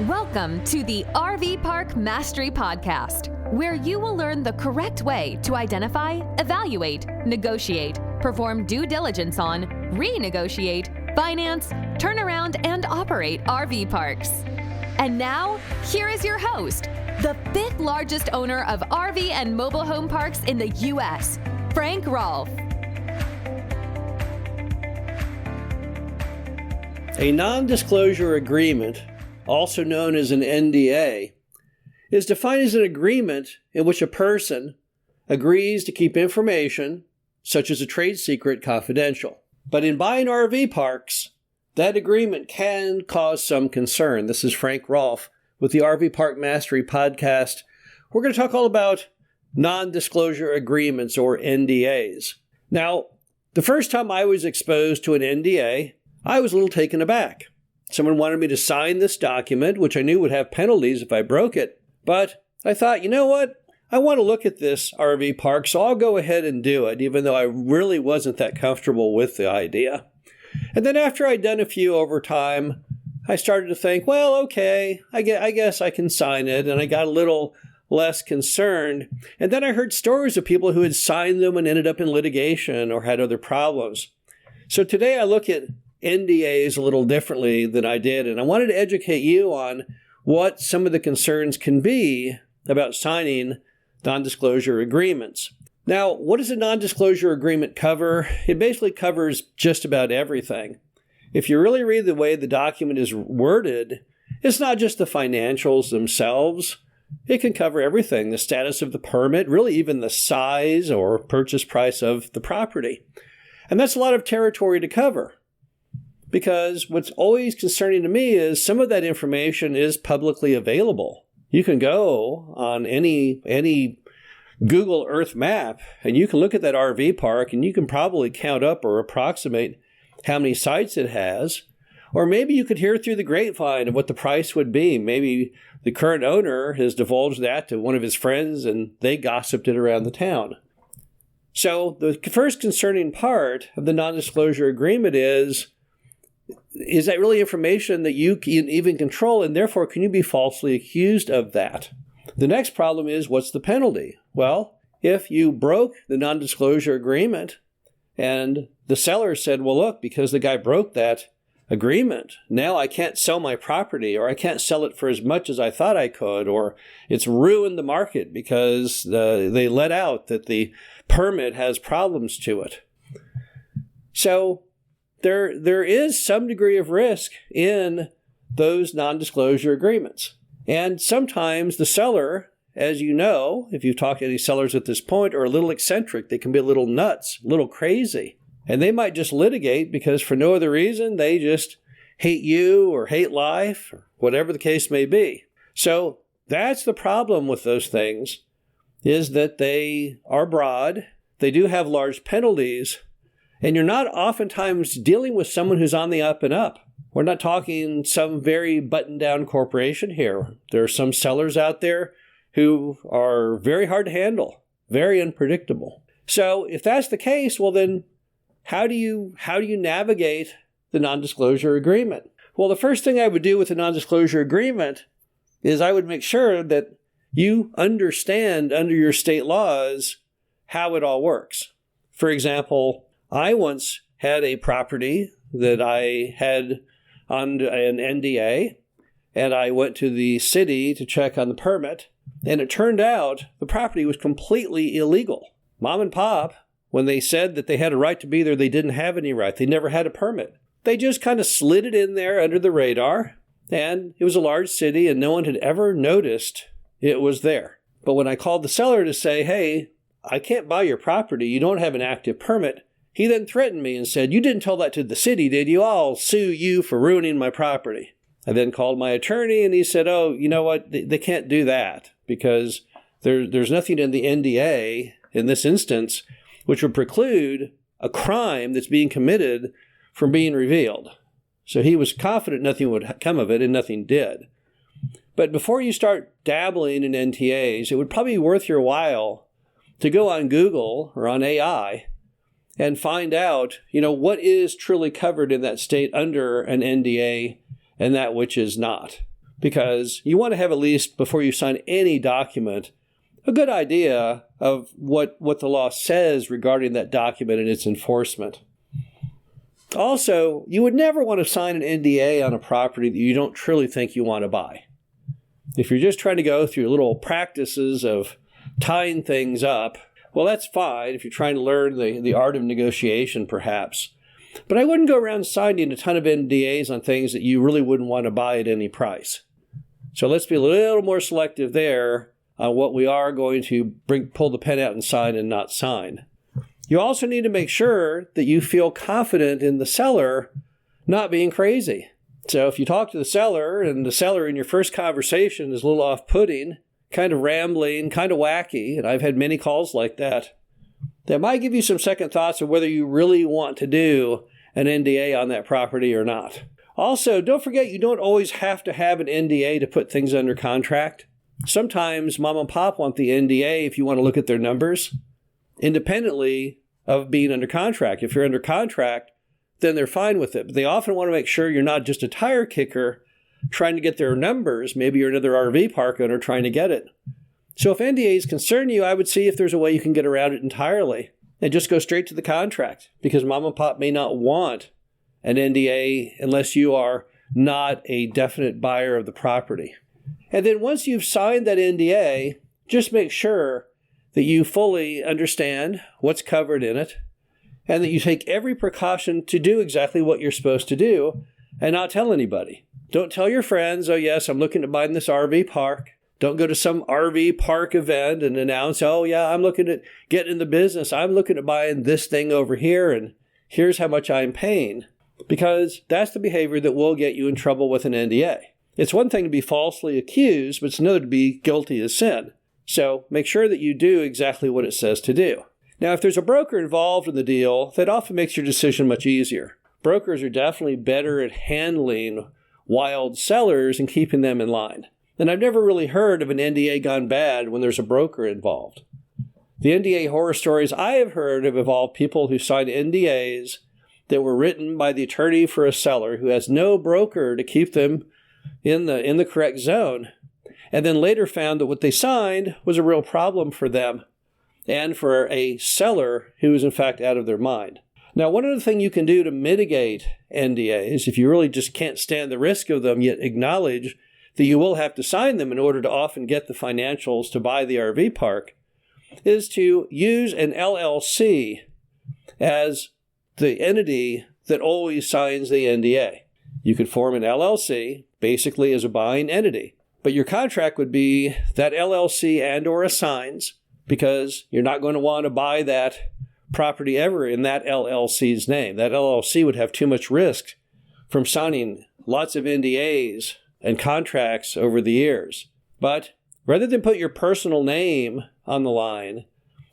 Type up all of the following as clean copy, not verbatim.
Welcome to the RV Park Mastery Podcast, where you will learn the correct way to identify, evaluate, negotiate, perform due diligence on, renegotiate, finance, turn around, and operate RV parks. And now, here is your host, the fifth largest owner of RV and mobile home parks in the U.S., Frank Rolfe. A non-disclosure agreement, also known as an NDA, is defined as an agreement in which a person agrees to keep information, such as a trade secret, confidential. But in buying RV parks, that agreement can cause some concern. This is Frank Rolfe with the RV Park Mastery Podcast. We're going to talk all about non-disclosure agreements, or NDAs. Now, the first time I was exposed to an NDA, I was a little taken aback. Someone wanted me to sign this document, which I knew would have penalties if I broke it. But I thought, you know what? I want to look at this RV park, so I'll go ahead and do it, even though I really wasn't that comfortable with the idea. And then after I'd done a few over time, I started to think, well, okay, I guess I can sign it. And I got a little less concerned. And then I heard stories of people who had signed them and ended up in litigation or had other problems. So today I look at NDAs a little differently than I did, and I wanted to educate you on what some of the concerns can be about signing non-disclosure agreements. Now, what does a non-disclosure agreement cover? It basically covers just about everything. If you really read the way the document is worded, it's not just the financials themselves. It can cover everything, the status of the permit, really even the size or purchase price of the property. And that's a lot of territory to cover. Because what's always concerning to me is some of that information is publicly available. You can go on any Google Earth map and you can look at that RV park and you can probably count up or approximate how many sites it has. Or maybe you could hear through the grapevine of what the price would be. Maybe the current owner has divulged that to one of his friends and they gossiped it around the town. So the first concerning part of the non-disclosure agreement is that really information that you can even control, and therefore can you be falsely accused of that? The next problem is, what's the penalty? Well, if you broke the non-disclosure agreement and the seller said, well, look, because the guy broke that agreement, now I can't sell my property, or I can't sell it for as much as I thought I could, or it's ruined the market because they let out that the permit has problems to it. So there is some degree of risk in those non-disclosure agreements. And sometimes the seller, as you know, if you've talked to any sellers at this point, are a little eccentric. They can be a little nuts, a little crazy. And they might just litigate because for no other reason, they just hate you or hate life, or whatever the case may be. So that's the problem with those things, is that they are broad. They do have large penalties. And you're not oftentimes dealing with someone who's on the up and up. We're not talking some very buttoned-down corporation here. There are some sellers out there who are very hard to handle, very unpredictable. So if that's the case, well then, how do you navigate the non-disclosure agreement? Well, the first thing I would do with a non-disclosure agreement is I would make sure that you understand under your state laws how it all works. For example, I once had a property that I had on an NDA, and I went to the city to check on the permit, and it turned out the property was completely illegal. Mom and Pop, when they said that they had a right to be there, they didn't have any right. They never had a permit. They just kind of slid it in there under the radar, and it was a large city, and no one had ever noticed it was there. But when I called the seller to say, hey, I can't buy your property, you don't have an active permit, he then threatened me and said, you didn't tell that to the city, did you? I'll sue you for ruining my property. I then called my attorney and he said, oh, you know what? They can't do that because there's nothing in the NDA in this instance which would preclude a crime that's being committed from being revealed. So he was confident nothing would come of it, and nothing did. But before you start dabbling in NDAs, it would probably be worth your while to go on Google or on AI and find out, what is truly covered in that state under an NDA and that which is not. because you want to have, at least before you sign any document, a good idea of what the law says regarding that document and its enforcement. Also, you would never want to sign an NDA on a property that you don't truly think you want to buy. If you're just trying to go through little practices of tying things up, well, that's fine if you're trying to learn the art of negotiation, perhaps. But I wouldn't go around signing a ton of NDAs on things that you really wouldn't want to buy at any price. So let's be a little more selective there on what we are going to pull the pen out and sign and not sign. You also need to make sure that you feel confident in the seller not being crazy. So if you talk to the seller and the seller in your first conversation is a little off-putting, kind of rambling, kind of wacky, and I've had many calls like that, that might give you some second thoughts of whether you really want to do an NDA on that property or not. Also, don't forget you don't always have to have an NDA to put things under contract. Sometimes mom and pop want the NDA if you want to look at their numbers independently of being under contract. If you're under contract, then they're fine with it. But they often want to make sure you're not just a tire kicker trying to get their numbers. Maybe you're another RV park owner trying to get it. So if NDAs concern you, I would see if there's a way you can get around it entirely and just go straight to the contract, because mom and pop may not want an NDA unless you are not a definite buyer of the property. And then once you've signed that NDA, just make sure that you fully understand what's covered in it and that you take every precaution to do exactly what you're supposed to do and not tell anybody. Don't tell your friends, oh yes, I'm looking to buy this RV park. Don't go to some RV park event and announce, oh yeah, I'm looking at getting in the business. I'm looking at buying this thing over here and here's how much I'm paying. Because that's the behavior that will get you in trouble with an NDA. It's one thing to be falsely accused, but it's another to be guilty as sin. So make sure that you do exactly what it says to do. Now, if there's a broker involved in the deal, that often makes your decision much easier. Brokers are definitely better at handling wild sellers and keeping them in line. And I've never really heard of an NDA gone bad when there's a broker involved. The NDA horror stories I have heard have involved people who signed NDAs that were written by the attorney for a seller who has no broker to keep them in the correct zone, and then later found that what they signed was a real problem for them and for a seller who was in fact out of their mind. Now, one other thing you can do to mitigate NDAs, if you really just can't stand the risk of them, yet acknowledge that you will have to sign them in order to often get the financials to buy the RV park, is to use an LLC as the entity that always signs the NDA. You could form an LLC basically as a buying entity, but your contract would be that LLC and or assigns, because you're not going to want to buy that property ever in that LLC's name. That LLC would have too much risk from signing lots of NDAs and contracts over the years. But rather than put your personal name on the line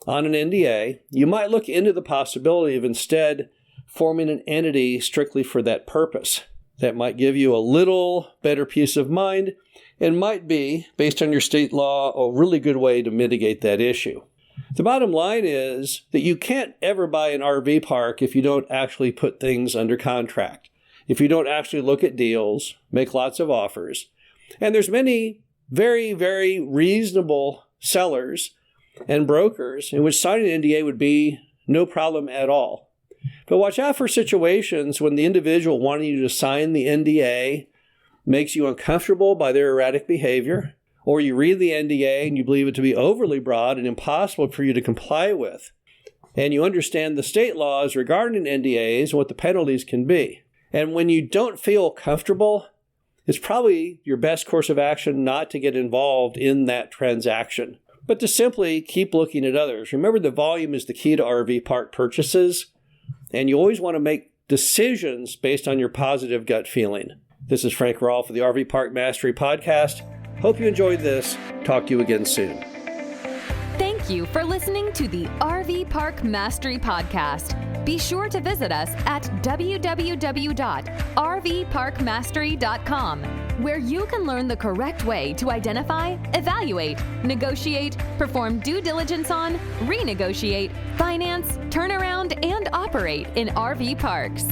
on an NDA, you might look into the possibility of instead forming an entity strictly for that purpose. That might give you a little better peace of mind and might be, based on your state law, a really good way to mitigate that issue. The bottom line is that you can't ever buy an RV park if you don't actually put things under contract, if you don't actually look at deals, make lots of offers. And there's many very, very reasonable sellers and brokers in which signing an NDA would be no problem at all. But watch out for situations when the individual wanting you to sign the NDA makes you uncomfortable by their erratic behavior, or you read the NDA and you believe it to be overly broad and impossible for you to comply with, and you understand the state laws regarding NDAs and what the penalties can be. And when you don't feel comfortable, it's probably your best course of action not to get involved in that transaction, but to simply keep looking at others. Remember, the volume is the key to RV park purchases, and you always want to make decisions based on your positive gut feeling. This is Frank Rawl for the RV Park Mastery Podcast. Hope you enjoyed this. Talk to you again soon. Thank you for listening to the RV Park Mastery Podcast. Be sure to visit us at www.rvparkmastery.com, where you can learn the correct way to identify, evaluate, negotiate, perform due diligence on, renegotiate, finance, turn around, and operate in RV parks.